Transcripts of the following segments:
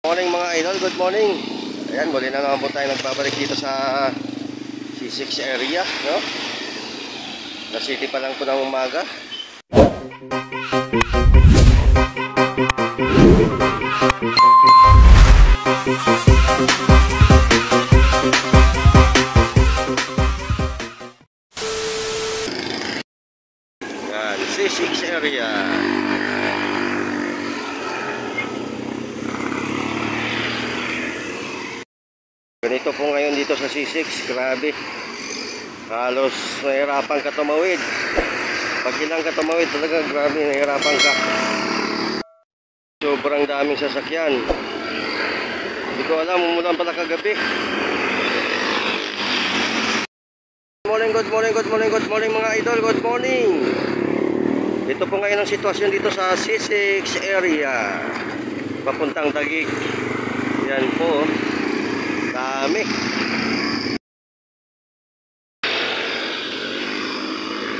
Morning mga idol, good morning. Ayan, muli na naman po tayo nagbabalik dito sa C6 area, no? Na city pa lang po ng umaga. Ayan, C6 area. Ganito po ngayon dito sa C6, grabe. Halos nahirapan ka tumawid. Pag ilang ka tumawid, talaga grabe, nahirapan ka. Sobrang daming sasakyan. Hindi ko alam, umulan pala kagabi. Good morning mga idol, good morning. Ito po ngayon ang sitwasyon dito sa C6 area. Papuntang Taguig. Yan po. Dami.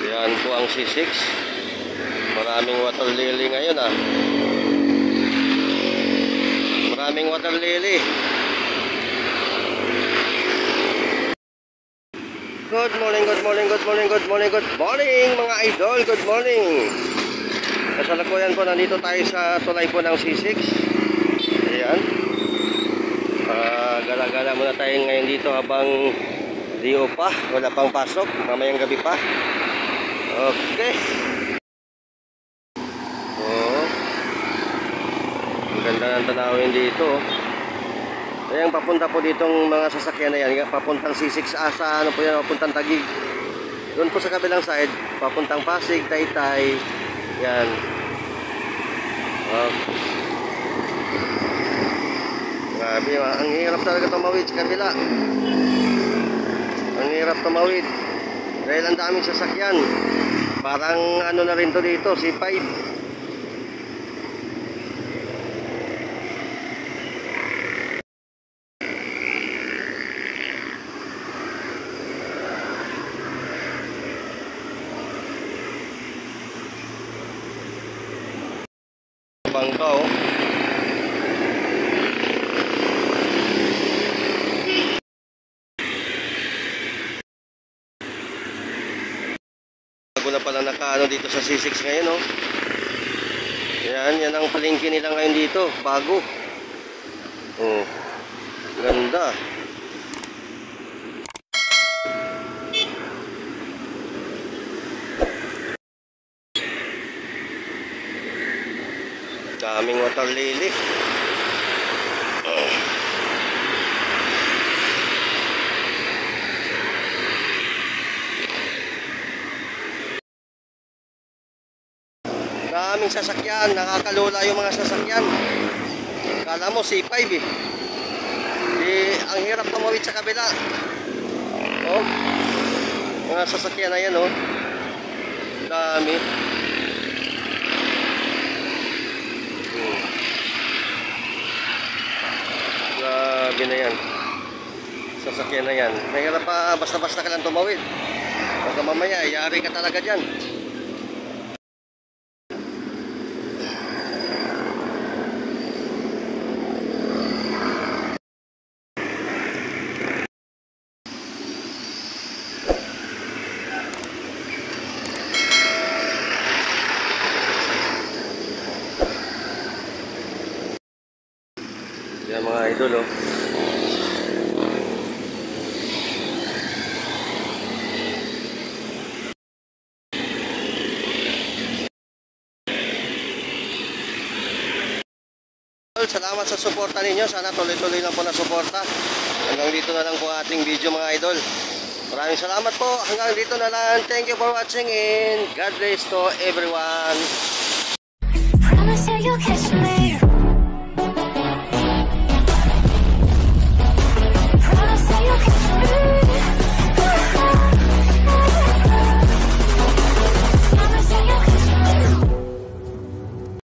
Yan po ang C6. Maraming water lily ngayon ah. Maraming water lily. Good morning mga idol. Good morning. Kasalukuyan po, nandito tayo sa tulay po ng C6. Ayan. Gala-gala muna tayo ngayon dito habang diyo pa, wala pang pasok, mamayang gabi pa. Okay. Ang ganda ng tanawin dito. Ayan, papunta po ditong mga sasakyan na yan, papuntang C6 sa ano po yan, papuntang Taguig. Doon po sa kabilang side, papuntang Pasig, Taytay. Yan. Grabe, ang hirap talaga tumawid sa kabila. Ang hirap tumawid dahil ang daming sasakyan. Parang ano na rin to dito, C5. Bangka oh. Na pala nakaano dito sa C6 ngayon oh. Yan ang palengke nila ngayon dito, bago. Oh. Ganda. Daming water lily. Daming sasakyan, nakakalula yung mga sasakyan. Kala mo C5 eh. Ang hirap tumawid sa kabila. Oh. Mga sasakyan na yan oh. Dami. Grabe na yan. Sasakyan na yan. Mahirap pa basta-basta ka lang tumawid. Baka mamaya, yari ka talaga dyan. Yan mga idol oh. Salamat sa suporta ninyo. Sana tuloy-tuloy lang po na suporta. Hanggang dito na lang po ating video mga idol. Maraming salamat po. Hanggang dito na lang. Thank you for watching and God bless to everyone.